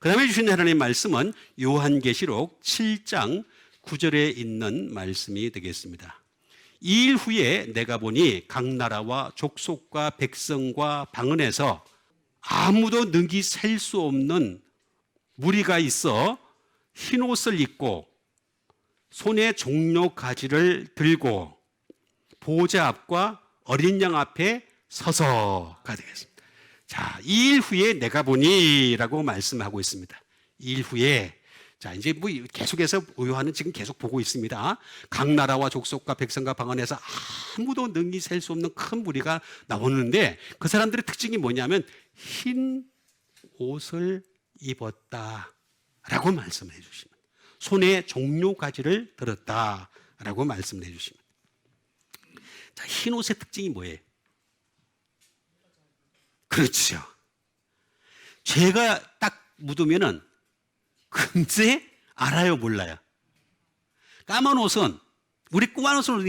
그 다음에 주신 하나님의 말씀은 요한계시록 7장 9절에 있는 말씀이 되겠습니다. 2일 후에 내가 보니 각 나라와 족속과 백성과 방언에서 아무도 능히 셀 수 없는 무리가 있어 흰 옷을 입고 손에 종려 가지를 들고 보좌 앞과 어린 양 앞에 서서가 되겠습니다. 자, 2일 후에 내가 보니라고 말씀하고 있습니다. 2일 후에, 자, 이제 뭐 계속해서 요한은 지금 계속 보고 있습니다. 각 나라와 족속과 백성과 방언에서 아무도 능히 셀 수 없는 큰 무리가 나오는데 그 사람들의 특징이 뭐냐면 흰 옷을 입었다라고 말씀을 해주십니다. 손에 종려 가지를 들었다라고 말씀을 해주십니다. 자, 흰 옷의 특징이 뭐예요? 그렇죠. 죄가 딱 묻으면은 금세 알아요, 몰라요? 까만 옷은, 우리 까만 옷을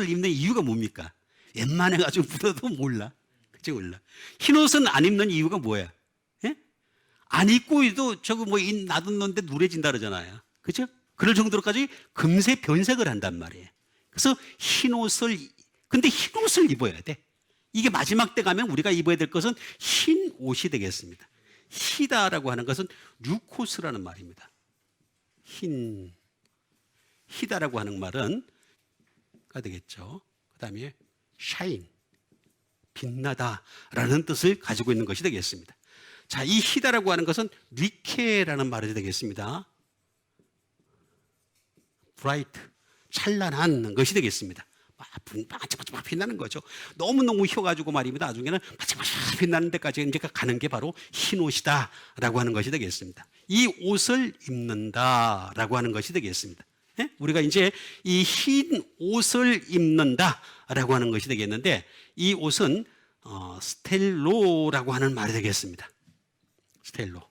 입는 이유가 뭡니까? 웬만해가지고 묻어도 몰라. 그치, 몰라. 흰 옷은 안 입는 이유가 뭐야? 예? 안 입고도 저거 뭐 놔뒀는데 누래진다 그러잖아요. 그죠? 그럴 정도로까지 금세 변색을 한단 말이에요. 그래서 근데 흰 옷을 입어야 돼. 이게 마지막 때 가면 우리가 입어야 될 것은 흰 옷이 되겠습니다. 희다라고 하는 것은 류코스라는 말입니다. 희다라고 하는 말은 가 되겠죠. 그 다음에 shine, 빛나다라는 뜻을 가지고 있는 것이 되겠습니다. 자, 이 희다라고 하는 것은 리케라는 말이 되겠습니다. bright, 찬란한 것이 되겠습니다. 반짝반짝 빛나는 거죠. 너무너무 휘어가지고 말입니다. 나중에는 반짝반짝 빛나는 데까지 이제 가는 게 바로 흰 옷이다라고 하는 것이 되겠습니다. 이 옷을 입는다라고 하는 것이 되겠습니다. 네? 우리가 이제 이 흰 옷을 입는다라고 하는 것이 되겠는데 이 옷은 스텔로라고 하는 말이 되겠습니다. 스텔로.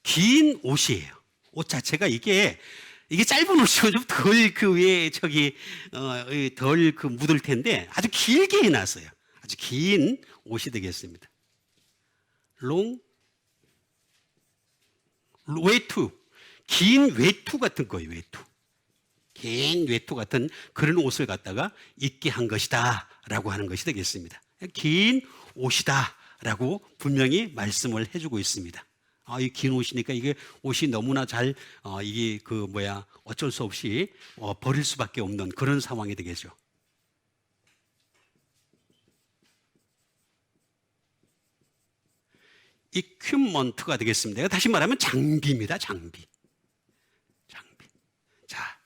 긴 옷이에요. 옷 자체가 이게 짧은 옷이고 좀 덜 덜 묻을 텐데 아주 길게 해놨어요. 아주 긴 옷이 되겠습니다. 외투, 긴 외투 같은 거예요. 긴 외투 같은 그런 옷을 갖다가 입게 한 것이다라고 하는 것이 되겠습니다. 긴 옷이다라고 분명히 말씀을 해주고 있습니다. 이 긴 옷이니까 이게 옷이 너무나 어쩔 수 없이 버릴 수밖에 없는 그런 상황이 되겠죠. 이퀴먼트가 되겠습니다. 다시 말하면 장비입니다. 장비. 자,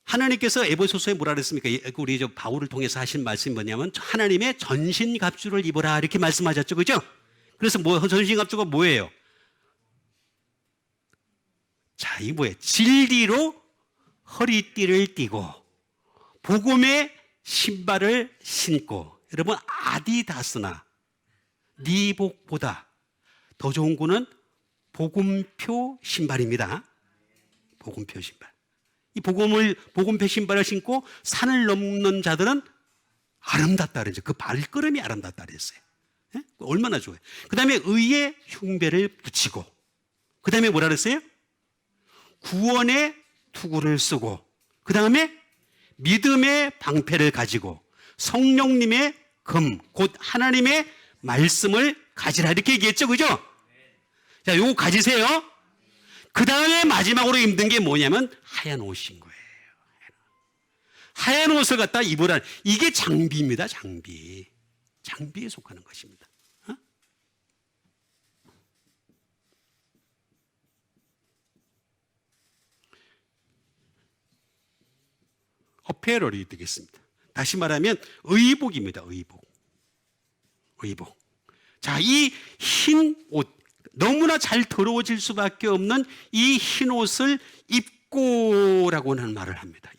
하나님께서 에베소서에 뭐라 그랬습니까? 우리 바울을 통해서 하신 말씀이 뭐냐면 하나님의 전신갑주를 입어라 이렇게 말씀하셨죠, 그죠? 그래서 전신갑주가 뭐예요? 자, 이게 뭐예요? 진리로 허리띠를 띠고 복음의 신발을 신고, 여러분 아디다스나 리복보다 더 좋은 거는 복음표 신발입니다. 복음표 신발. 이 복음표 신발을 신고 산을 넘는 자들은 아름답다 그랬죠. 그 발걸음이 아름답다 그랬어요. 네? 얼마나 좋아요. 그 다음에 의의 흉배를 붙이고, 그 다음에 뭐라 그랬어요? 구원의 투구를 쓰고, 그 다음에 믿음의 방패를 가지고 성령님의 금, 곧 하나님의 말씀을 가지라 이렇게 얘기했죠, 그죠? 자, 요거 가지세요. 그 다음에 마지막으로 입는 게 뭐냐면 하얀 옷인 거예요. 하얀 옷을 갖다 입으라. 이게 장비입니다. 장비에 속하는 것입니다. 어페럴이 되겠습니다. 다시 말하면 의복입니다. 의복. 자, 이 흰 옷, 너무나 잘 더러워질 수밖에 없는 이 흰 옷을 입고라고 하는 말을 합니다.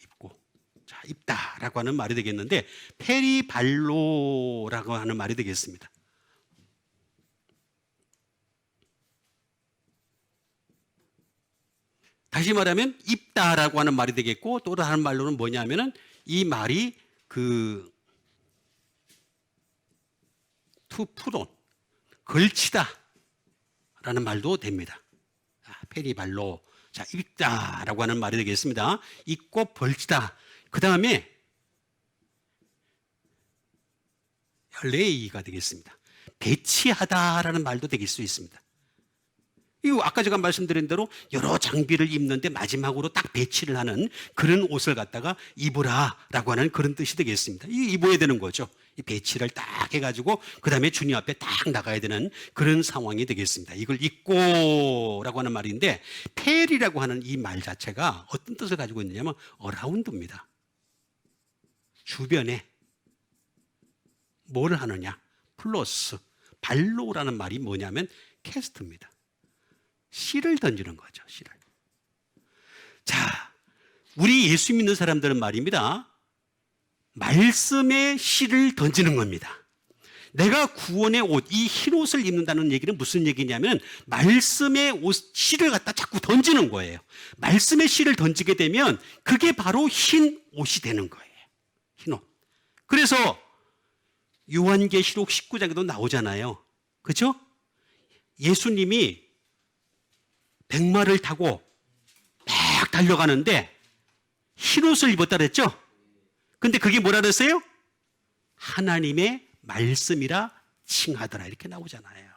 자, 입다라고 하는 말이 되겠는데 페리발로라고 하는 말이 되겠습니다. 다시 말하면 입다라고 하는 말이 되겠고, 또 다른 말로는 뭐냐면은 이 말이 그 투푸론, 걸치다 라는 말도 됩니다. 페리발로, 자, 읽다라고 하는 말이 되겠습니다. 읽고 벌치다. 그 다음에 레이가 되겠습니다. 배치하다라는 말도 되길 수 있습니다. 이거 아까 제가 말씀드린 대로 여러 장비를 입는데 마지막으로 딱 배치를 하는 그런 옷을 갖다가 입으라라고 하는 그런 뜻이 되겠습니다. 이 입어야 되는 거죠. 이 배치를 딱 해가지고 그 다음에 주님 앞에 딱 나가야 되는 그런 상황이 되겠습니다. 이걸 입고라고 하는 말인데, 펠이라고 하는 이 말 자체가 어떤 뜻을 가지고 있느냐면 어라운드입니다. 주변에 뭘 하느냐, 플러스 발로라는 말이 뭐냐면 캐스트입니다. 씨를 던지는 거죠. 씨를. 자, 우리 예수 믿는 사람들은 말입니다, 말씀에 씨를 던지는 겁니다. 내가 구원의 옷, 이 흰 옷을 입는다는 얘기는 무슨 얘기냐면 말씀의 옷, 씨를 갖다 자꾸 던지는 거예요. 말씀의 씨를 던지게 되면 그게 바로 흰 옷이 되는 거예요. 흰 옷. 그래서 요한계시록 19장에도 나오잖아요. 그렇죠? 예수님이 백마를 타고 막 달려가는데 흰 옷을 입었다 그랬죠? 근데 그게 뭐라 그랬어요? 하나님의 말씀이라 칭하더라, 이렇게 나오잖아요.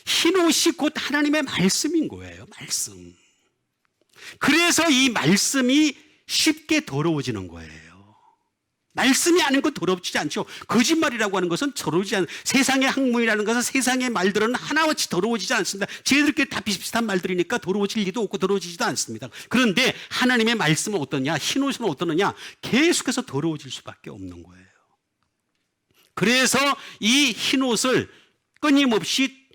흰 옷이 곧 하나님의 말씀인 거예요. 말씀. 그래서 이 말씀이 쉽게 더러워지는 거예요. 말씀이 아닌 건 더럽지 않죠. 거짓말이라고 하는 것은 더러워지지 않아요. 세상의 학문이라는 것은, 세상의 말들은 하나같이 더러워지지 않습니다. 쟤들끼리 다 비슷비슷한 말들이니까 더러워질 리도 없고 더러워지지도 않습니다. 그런데 하나님의 말씀은 어떠냐, 흰 옷은 어떠느냐, 계속해서 더러워질 수밖에 없는 거예요. 그래서 이 흰 옷을 끊임없이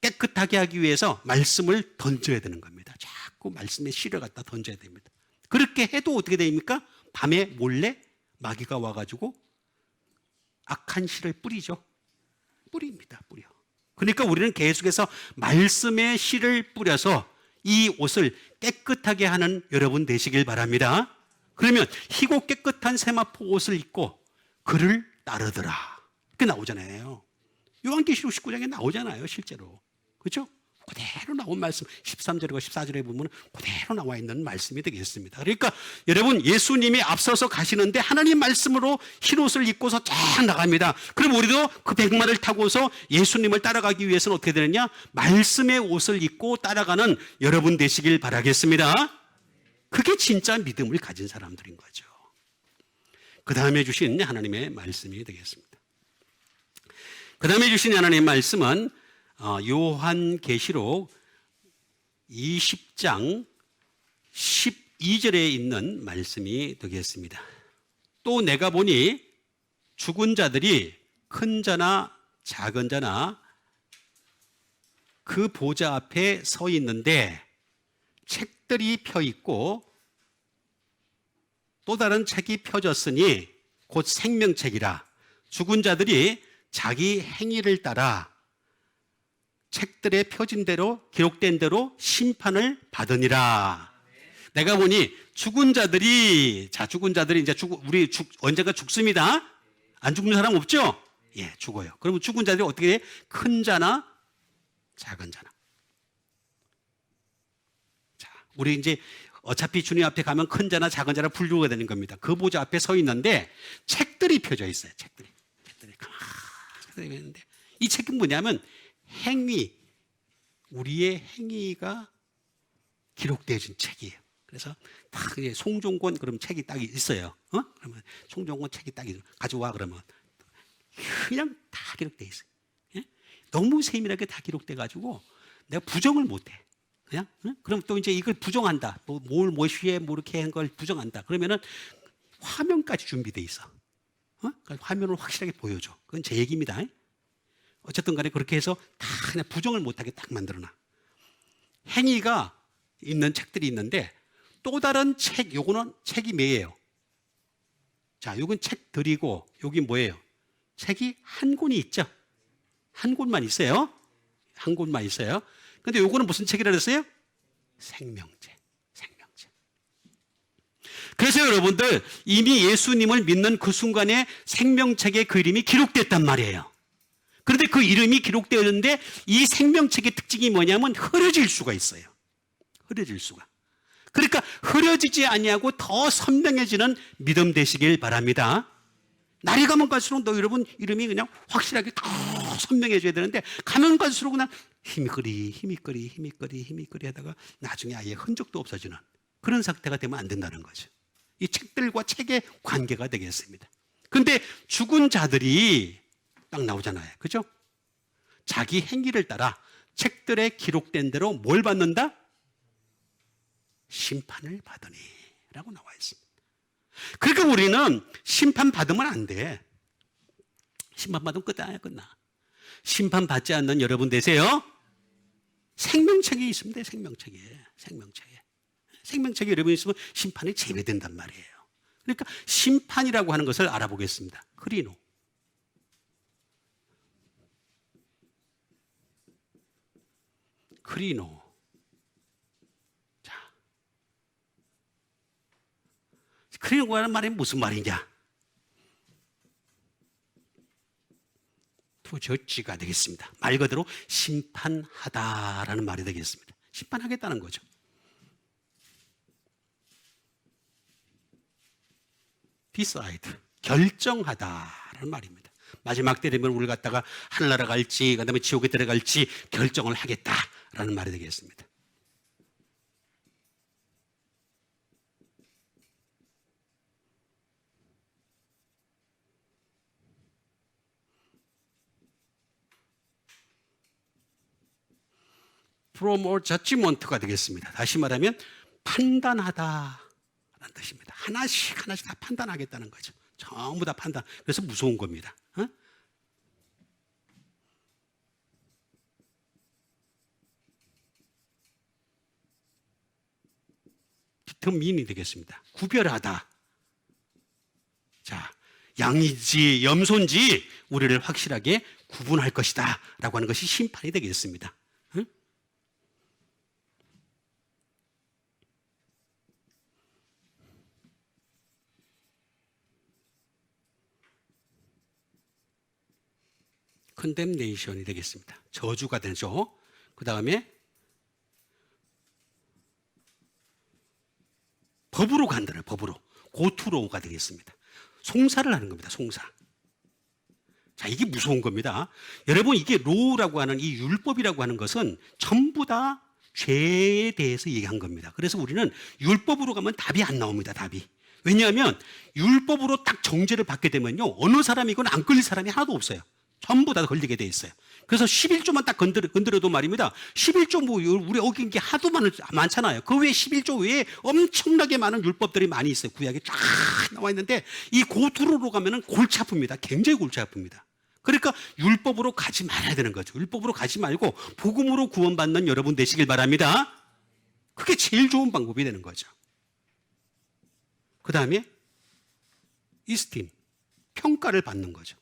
깨끗하게 하기 위해서 말씀을 던져야 되는 겁니다. 자꾸 말씀의 씨를 갖다 던져야 됩니다. 그렇게 해도 어떻게 됩니까? 밤에 몰래 마귀가 와가지고 악한 씨를 뿌리죠. 뿌립니다. 뿌려. 그러니까 우리는 계속해서 말씀의 씨를 뿌려서 이 옷을 깨끗하게 하는 여러분 되시길 바랍니다. 그러면 희고 깨끗한 세마포 옷을 입고 그를 따르더라, 그게 나오잖아요. 요한계시록 19장에 나오잖아요. 실제로. 그렇죠? 그대로 나온 말씀, 13절과 14절에 보면 그대로 나와 있는 말씀이 되겠습니다. 그러니까 여러분, 예수님이 앞서서 가시는데 하나님 말씀으로 흰 옷을 입고서 쫙 나갑니다. 그럼 우리도 그 백마를 타고서 예수님을 따라가기 위해서는 어떻게 되느냐? 말씀의 옷을 입고 따라가는 여러분 되시길 바라겠습니다. 그게 진짜 믿음을 가진 사람들인 거죠. 그 다음에 주신 하나님의 말씀이 되겠습니다. 그 다음에 주신 하나님의 말씀은 요한계시록 20장 12절에 있는 말씀이 되겠습니다. 또 내가 보니 죽은 자들이 큰 자나 작은 자나 그 보좌 앞에 서 있는데 책들이 펴 있고 또 다른 책이 펴졌으니 곧 생명책이라. 죽은 자들이 자기 행위를 따라 책들에 펴진 대로, 기록된 대로 심판을 받으니라. 내가 보니 죽은 자들이, 자, 죽은 자들이 이제 언젠가 죽습니다. 안 죽는 사람 없죠? 예, 죽어요. 그러면 죽은 자들이 어떻게 돼? 큰 자나 작은 자나. 자, 우리 이제 어차피 주님 앞에 가면 큰 자나 작은 자나 분류가 되는 겁니다. 그 보좌 앞에 서 있는데 책들이 펴져 있어요. 책들이 가만히 있는데 이 책은 뭐냐면 행위, 우리의 행위가 기록되어진 책이에요. 그래서 다 송종권 그럼 책이 딱 있어요. 그러면 송종권 책이 딱 가져와 그러면 그냥 다 기록되어 있어요. 예? 너무 세밀하게 다 기록돼 가지고 내가 부정을 못해. 그냥 그럼 또 이제 이걸 부정한다. 무엇이에 뭐 이렇게 한 걸 부정한다. 그러면은 화면까지 준비돼 있어. 그러니까 화면을 확실하게 보여줘. 그건 제 얘기입니다. 어쨌든 간에 그렇게 해서 다 그냥 부정을 못하게 딱 만들어놔. 행위가 있는 책들이 있는데 또 다른 책, 요거는 책이 뭐예요? 자, 요건 책들이고 여기 뭐예요? 책이 한 권이 있죠? 한 권만 있어요. 한 권만 있어요. 근데 요거는 무슨 책이라 그랬어요? 생명책. 생명책. 그래서 그래서 여러분들 이미 예수님을 믿는 그 순간에 생명책의 그 이름이 기록됐단 말이에요. 그런데 그 이름이 기록되었는데 이 생명책의 특징이 뭐냐면 흐려질 수가 있어요. 흐려질 수가. 그러니까 흐려지지 아니하고 더 선명해지는 믿음 되시길 바랍니다. 날이 가면 갈수록 너 여러분 이름이 그냥 확실하게 더 선명해져야 되는데 가면 갈수록 그냥 희미거리 하다가 나중에 아예 흔적도 없어지는 그런 상태가 되면 안 된다는 거죠. 이 책들과 책의 관계가 되겠습니다. 그런데 죽은 자들이 딱 나오잖아요. 그죠? 자기 행위를 따라 책들에 기록된 대로 뭘 받는다? 심판을 받으니 라고 나와 있습니다. 그러니까 우리는 심판받으면 안 돼. 심판받으면 끝나. 심판받지 않는 여러분 되세요. 생명책이 있으면 돼. 생명책이 여러분 있으면 심판이 제외된단 말이에요. 그러니까 심판이라고 하는 것을 알아보겠습니다. 크리노. 자, 크리노라는 말이 무슨 말이냐? 투저지가 되겠습니다. 말 그대로 심판하다라는 말이 되겠습니다. 심판하겠다는 거죠. decide, 결정하다라는 말입니다. 마지막 때 되면 우리 갖다가 하늘나라 갈지 그다음에 지옥에 들어갈지 결정을 하겠다라는 말이 되겠습니다. from or judgment가 되겠습니다. 다시 말하면 판단하다라는 뜻입니다. 하나씩 다 판단하겠다는 거죠. 전부 다 판단. 그래서 무서운 겁니다. 디터민이 되겠습니다. 구별하다. 자, 양인지 염소인지 우리를 확실하게 구분할 것이다 라고 하는 것이 심판이 되겠습니다. condemnation이 되겠습니다. 저주가 되죠. 그 다음에 법으로 간다는 법으로 고투로가 되겠습니다. 송사를 하는 겁니다. 송사. 자, 이게 무서운 겁니다. 여러분, 이게 로우라고 하는 이 율법이라고 하는 것은 전부 다 죄에 대해서 얘기한 겁니다. 그래서 우리는 율법으로 가면 답이 안 나옵니다. 답이. 왜냐하면 율법으로 딱 정죄를 받게 되면요, 어느 사람이건 안 끌릴 사람이 하나도 없어요. 전부 다 걸리게 돼 있어요. 그래서 11조만 딱 건드려도 말입니다. 11조 뭐 우리 어긴 게 하도 많잖아요. 그 외에 11조 외에 엄청나게 많은 율법들이 많이 있어요. 구약에 쫙 나와 있는데 이 고투로로 가면은 골치 아픕니다. 굉장히 골치 아픕니다. 그러니까 율법으로 가지 말아야 되는 거죠. 율법으로 가지 말고 복음으로 구원받는 여러분 되시길 바랍니다. 그게 제일 좋은 방법이 되는 거죠. 그 다음에 이스팀, 평가를 받는 거죠.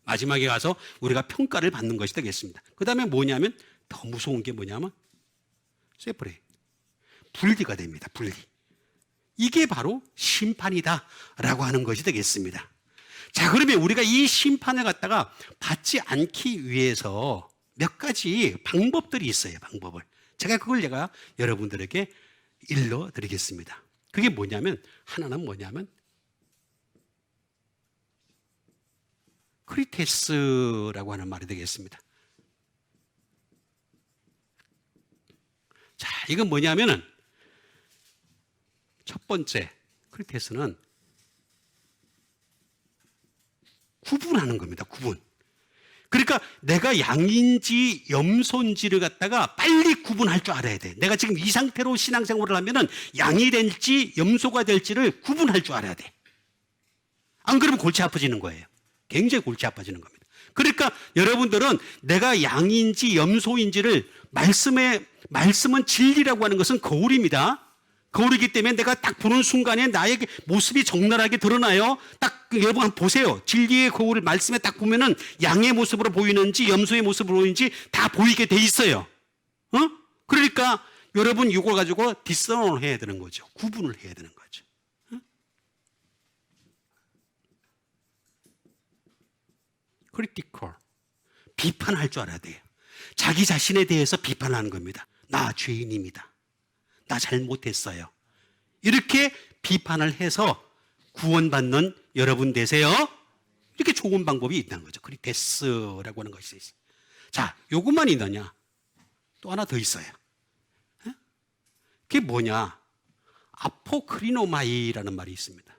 마지막에 가서 우리가 평가를 받는 것이 되겠습니다. 그 다음에 뭐냐면 더 무서운 게 뭐냐면 세퍼레이트, 분리가 됩니다. 분리. 이게 바로 심판이다라고 하는 것이 되겠습니다. 자, 그러면 우리가 이 심판을 갖다가 받지 않기 위해서 몇 가지 방법들이 있어요. 방법을. 제가 여러분들에게 일러드리겠습니다. 그게 뭐냐면 하나는 뭐냐면 크리테스라고 하는 말이 되겠습니다. 자, 이건 뭐냐면은 첫 번째 크리테스는 구분하는 겁니다. 구분. 그러니까 내가 양인지 염소인지를 갖다가 빨리 구분할 줄 알아야 돼. 내가 지금 이 상태로 신앙생활을 하면은 양이 될지 염소가 될지를 구분할 줄 알아야 돼. 안 그러면 골치 아파지는 거예요. 굉장히 골치 아파지는 겁니다. 그러니까 여러분들은 내가 양인지 염소인지를 말씀은 진리라고 하는 것은 거울입니다. 거울이기 때문에 내가 딱 보는 순간에 나의 모습이 적나라하게 드러나요. 딱 여러분 한번 보세요. 진리의 거울을 말씀에 딱 보면은 양의 모습으로 보이는지 염소의 모습으로 보이는지 다 보이게 돼 있어요. 그러니까 여러분 이걸 가지고 디스런을 해야 되는 거죠. 구분을 해야 되는 거죠. critical. 비판할 줄 알아야 돼요. 자기 자신에 대해서 비판하는 겁니다. 나 죄인입니다. 나 잘못했어요. 이렇게 비판을 해서 구원받는 여러분 되세요. 이렇게 좋은 방법이 있다는 거죠. 크리테스라고 하는 것이 있어요. 자, 요것만 있느냐? 또 하나 더 있어요. 그게 뭐냐? 아포크리노마이라는 말이 있습니다.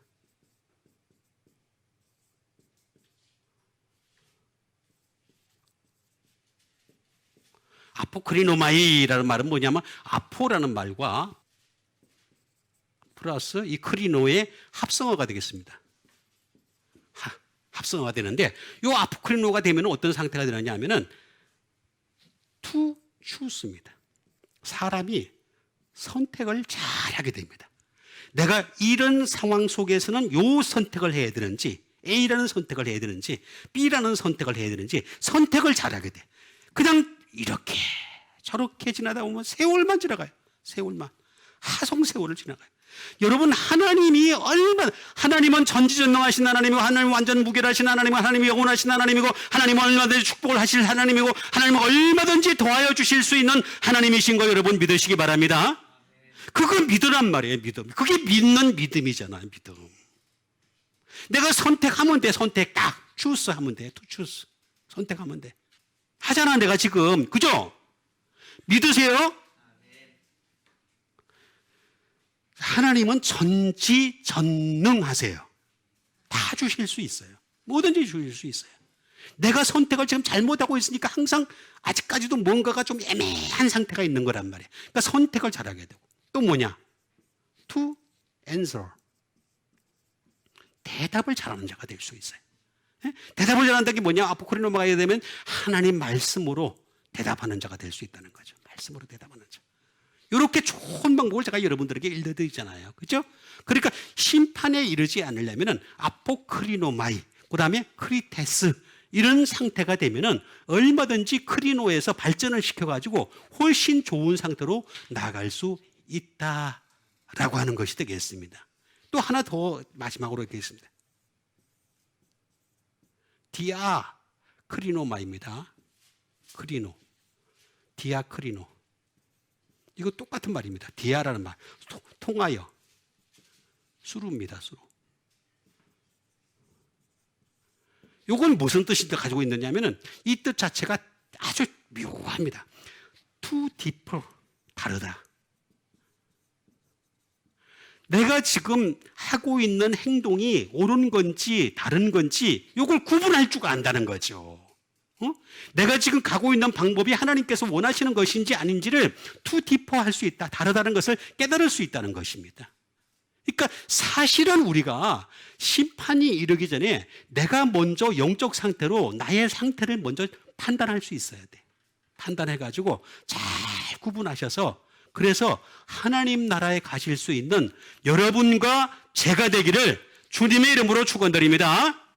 아포크리노마이라는 말은 뭐냐면 아포라는 말과 플러스 이 크리노의 합성어가 되겠습니다. 합성어가 되는데 이 아포크리노가 되면 어떤 상태가 되느냐 하면은 to choose입니다. 사람이 선택을 잘 하게 됩니다. 내가 이런 상황 속에서는 요 선택을 해야 되는지 A라는 선택을 해야 되는지 B라는 선택을 해야 되는지 선택을 잘 하게 돼. 그냥 이렇게 저렇게 지나다 보면 세월만 지나가요. 세월만. 하송세월을 지나가요. 여러분 하나님이 얼마나 하나님은 전지전능하신 하나님이고 하나님은 완전 무결하신 하나님이고 하나님이 영원하신 하나님이고 하나님은 얼마든지 축복을 하실 하나님이고 하나님은 얼마든지 도와여 주실 수 있는 하나님이신 거 여러분 믿으시기 바랍니다. 그걸 믿으란 말이에요. 믿음. 그게 믿는 믿음이잖아요. 믿음. 내가 선택하면 돼. 선택 딱 choose 하면 돼. to choose. 선택하면 돼. 하잖아 내가 지금. 그죠? 믿으세요? 하나님은 전지전능하세요. 다 주실 수 있어요. 뭐든지 주실 수 있어요. 내가 선택을 지금 잘못하고 있으니까 항상 아직까지도 뭔가가 좀 애매한 상태가 있는 거란 말이에요. 그러니까 선택을 잘하게 되고 또 뭐냐? to answer. 대답을 잘하는 자가 될 수 있어요. 대답을 잘한다는 게 뭐냐? 아포크리노마가 되면 하나님 말씀으로 대답하는 자가 될 수 있다는 거죠. 말씀으로 대답하는 자. 이렇게 좋은 방법을 제가 여러분들에게 일러드리잖아요. 그죠? 그러니까 심판에 이르지 않으려면 아포크리노마이, 그 다음에 크리테스 이런 상태가 되면은 얼마든지 크리노에서 발전을 시켜가지고 훨씬 좋은 상태로 나아갈 수 있다라고 하는 것이 되겠습니다. 또 하나 더 마지막으로 있겠습니다. 디아 크리노마입니다. 크리노. 디아 크리노. 이거 똑같은 말입니다. 디아라는 말. 통하여. 수루입니다. 수루. 이건 무슨 뜻을 가지고 있느냐면은 이 뜻 자체가 아주 묘합니다. too deeper. 다르다. 내가 지금 하고 있는 행동이 옳은 건지 다른 건지 이걸 구분할 줄 안다는 거죠. 내가 지금 가고 있는 방법이 하나님께서 원하시는 것인지 아닌지를 too deeper 할 수 있다. 다르다는 것을 깨달을 수 있다는 것입니다. 그러니까 사실은 우리가 심판이 이르기 전에 내가 먼저 영적 상태로 나의 상태를 먼저 판단할 수 있어야 돼. 판단해가지고 잘 구분하셔서 그래서 하나님 나라에 가실 수 있는 여러분과 제가 되기를 주님의 이름으로 축원드립니다.